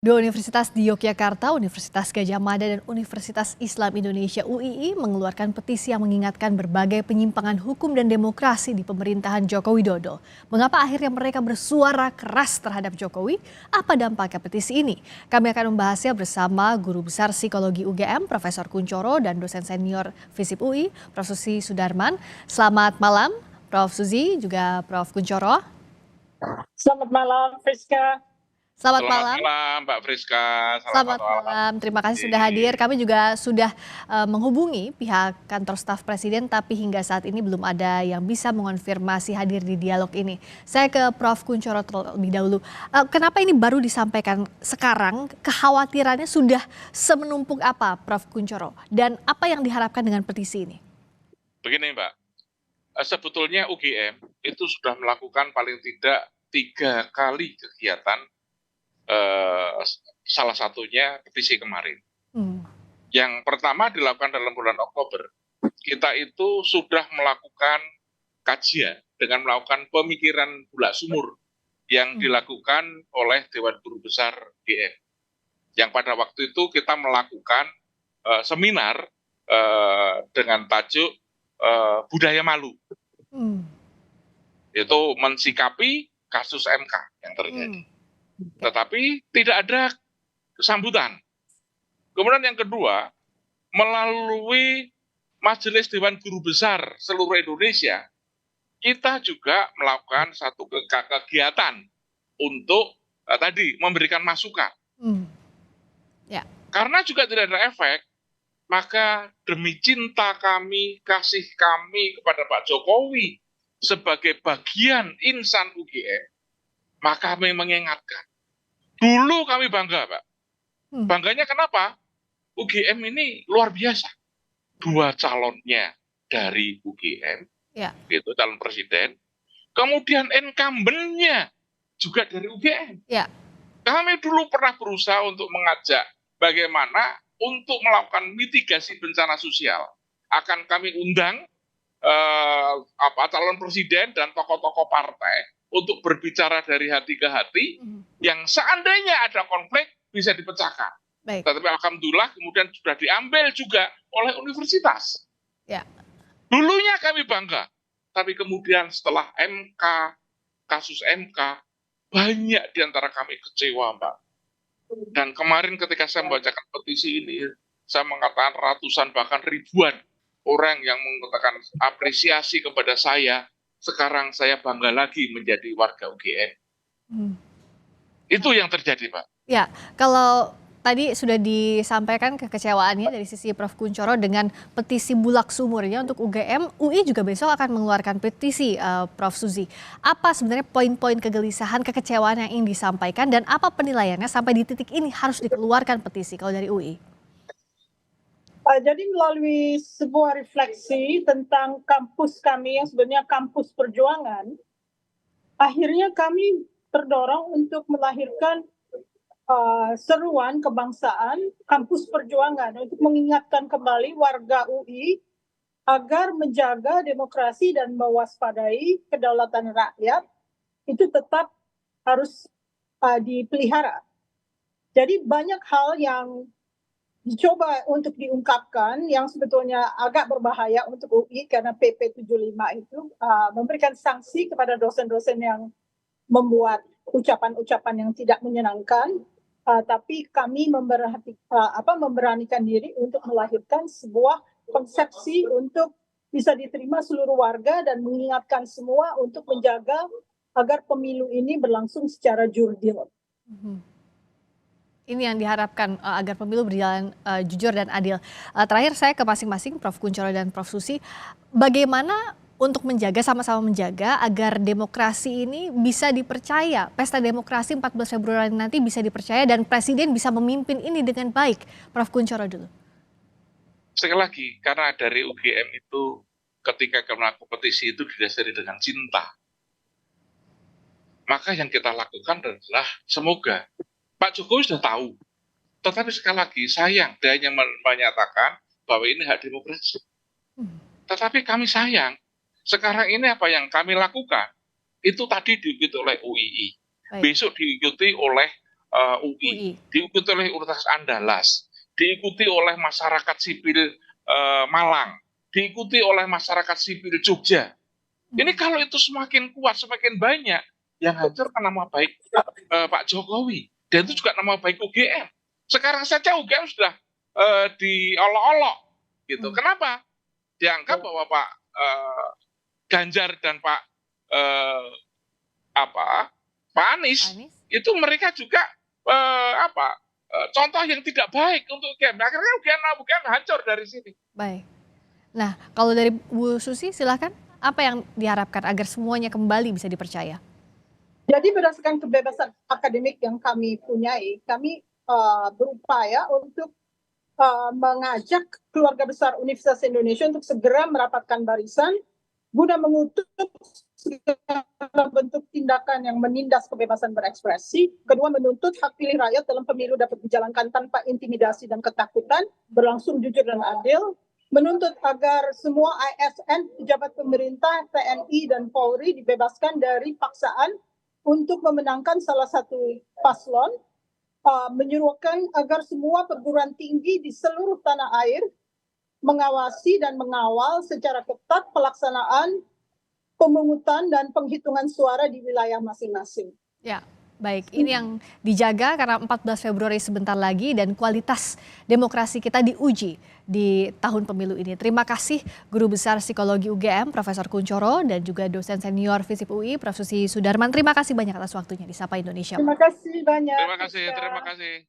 Dua universitas di Yogyakarta, Universitas Gadjah Mada dan Universitas Islam Indonesia (UII) mengeluarkan petisi yang mengingatkan berbagai penyimpangan hukum dan demokrasi di pemerintahan Joko Widodo. Mengapa akhirnya mereka bersuara keras terhadap Jokowi? Apa dampaknya petisi ini? Kami akan membahasnya bersama Guru Besar Psikologi UGM, Profesor Kunchoro, dan dosen senior FISIP UI, Prof. Suzy Sudarman. Selamat malam, Prof. Suzy, juga Prof. Kunchoro. Selamat malam, Friska. Selamat Selamat malam. malam, Mbak Friska. Selamat malam, terima kasih sudah hadir. Kami juga sudah menghubungi pihak kantor staf Presiden, tapi hingga saat ini belum ada yang bisa mengonfirmasi hadir di dialog ini. Saya ke Prof. Kunchoro terlebih dahulu. Kenapa ini baru disampaikan sekarang? Kekhawatirannya sudah semenumpuk apa, Prof. Kunchoro? Dan apa yang diharapkan dengan petisi ini? Begini, Mbak. Sebetulnya UGM itu sudah melakukan paling tidak 3 kali kegiatan, salah satunya petisi kemarin. Yang pertama dilakukan dalam bulan Oktober. Kita itu sudah melakukan kajian dengan melakukan pemikiran bulak sumur yang dilakukan oleh Dewan Guru Besar GM. Yang pada waktu itu kita melakukan seminar dengan tajuk budaya malu. Itu mensikapi kasus MK yang terjadi. Tetapi tidak ada sambutan. Kemudian yang kedua, melalui Majelis Dewan Guru Besar seluruh Indonesia, kita juga melakukan satu kegiatan untuk tadi memberikan masukan. Karena juga tidak ada efek, maka demi cinta kami, kasih kami kepada Pak Jokowi sebagai bagian insan UGM, maka kami mengingatkan. Dulu kami bangga, Pak. Bangganya kenapa? UGM ini luar biasa. 2 calonnya dari UGM, itu calon presiden. Kemudian incumbent-nya juga dari UGM. Kami dulu pernah berusaha untuk mengajak bagaimana untuk melakukan mitigasi bencana sosial. Akan kami undang calon presiden dan tokoh-tokoh partai untuk berbicara dari hati ke hati, yang seandainya ada konflik bisa dipecahkan. Tetapi alhamdulillah kemudian sudah diambil juga oleh universitas. Dulunya kami bangga, tapi kemudian setelah MK, kasus MK, banyak diantara kami kecewa, Mbak. Dan kemarin ketika saya membacakan petisi ini, saya mengatakan ratusan bahkan ribuan orang yang mengatakan apresiasi kepada saya. Sekarang saya bangga lagi menjadi warga UGM. Itu yang terjadi, Pak. Ya, kalau tadi sudah disampaikan kekecewaannya dari sisi Prof. Kunchoro dengan petisi bulak sumurnya untuk UGM, UI juga besok akan mengeluarkan petisi, Prof. Suzy. Apa sebenarnya poin-poin kegelisahan, kekecewaan yang ingin disampaikan, dan apa penilaiannya sampai di titik ini harus dikeluarkan petisi kalau dari UI? Jadi melalui sebuah refleksi tentang kampus kami yang sebenarnya kampus perjuangan, akhirnya kami terdorong untuk melahirkan seruan kebangsaan kampus perjuangan untuk mengingatkan kembali warga UI agar menjaga demokrasi dan mewaspadai kedaulatan rakyat itu tetap harus dipelihara. Jadi banyak hal yang dicoba untuk diungkapkan yang sebetulnya agak berbahaya untuk UI karena PP 75 itu memberikan sanksi kepada dosen-dosen yang membuat ucapan-ucapan yang tidak menyenangkan, tapi kami memberanikan diri untuk melahirkan sebuah konsepsi untuk bisa diterima seluruh warga dan mengingatkan semua untuk menjaga agar pemilu ini berlangsung secara jurdil. Ini yang diharapkan agar pemilu berjalan jujur dan adil. Terakhir saya ke masing-masing, Prof. Kunchoro dan Prof. Suzy, bagaimana untuk menjaga, sama-sama menjaga agar demokrasi ini bisa dipercaya, pesta demokrasi 14 Februari nanti bisa dipercaya dan Presiden bisa memimpin ini dengan baik. Prof. Kunchoro dulu. Sekali lagi, karena dari UGM itu ketika melakukan kompetisi itu didasari dengan cinta. Maka yang kita lakukan adalah semoga Pak Jokowi sudah tahu. Tetapi sekali lagi sayang, dia hanya menyatakan bahwa ini hak demokrasi. Tetapi kami sayang, sekarang ini apa yang kami lakukan, itu tadi diikuti oleh UII. Besok diikuti oleh UI, diikuti oleh Universitas Andalas, diikuti oleh masyarakat sipil Malang, diikuti oleh masyarakat sipil Jogja. Ini kalau itu semakin kuat, semakin banyak, yang hancur kan nama baik Pak Jokowi. Dan itu juga nama baik UGM. Sekarang saja UGM sudah diolok-olok. Gitu. Kenapa? Dianggap bahwa Pak Ganjar dan Pak Anies itu mereka juga contoh yang tidak baik untuk UGM. Akhirnya UGM hancur dari sini. Baik. Nah, kalau dari Bu Susi silakan, apa yang diharapkan agar semuanya kembali bisa dipercaya? Jadi berdasarkan kebebasan akademik yang kami punyai, kami berupaya untuk mengajak keluarga besar Universitas Indonesia untuk segera merapatkan barisan guna mengutuk segala bentuk tindakan yang menindas kebebasan berekspresi. Kedua, menuntut hak pilih rakyat dalam pemilu dapat dijalankan tanpa intimidasi dan ketakutan, berlangsung jujur dan adil. Menuntut agar semua ASN, pejabat pemerintah, TNI, dan Polri dibebaskan dari paksaan untuk memenangkan salah satu paslon. Menyuruhkan agar semua perguruan tinggi di seluruh tanah air mengawasi dan mengawal secara ketat pelaksanaan pemungutan dan penghitungan suara di wilayah masing-masing. Ya, baik. Ini yang dijaga karena 14 Februari sebentar lagi dan kualitas demokrasi kita diuji di tahun pemilu ini. Terima kasih Guru Besar Psikologi UGM Profesor Kunchoro dan juga dosen senior FISIP UI Prof. Susi Sudarman. Terima kasih banyak atas waktunya di Sapa Indonesia. Terima kasih banyak. Terima kasih.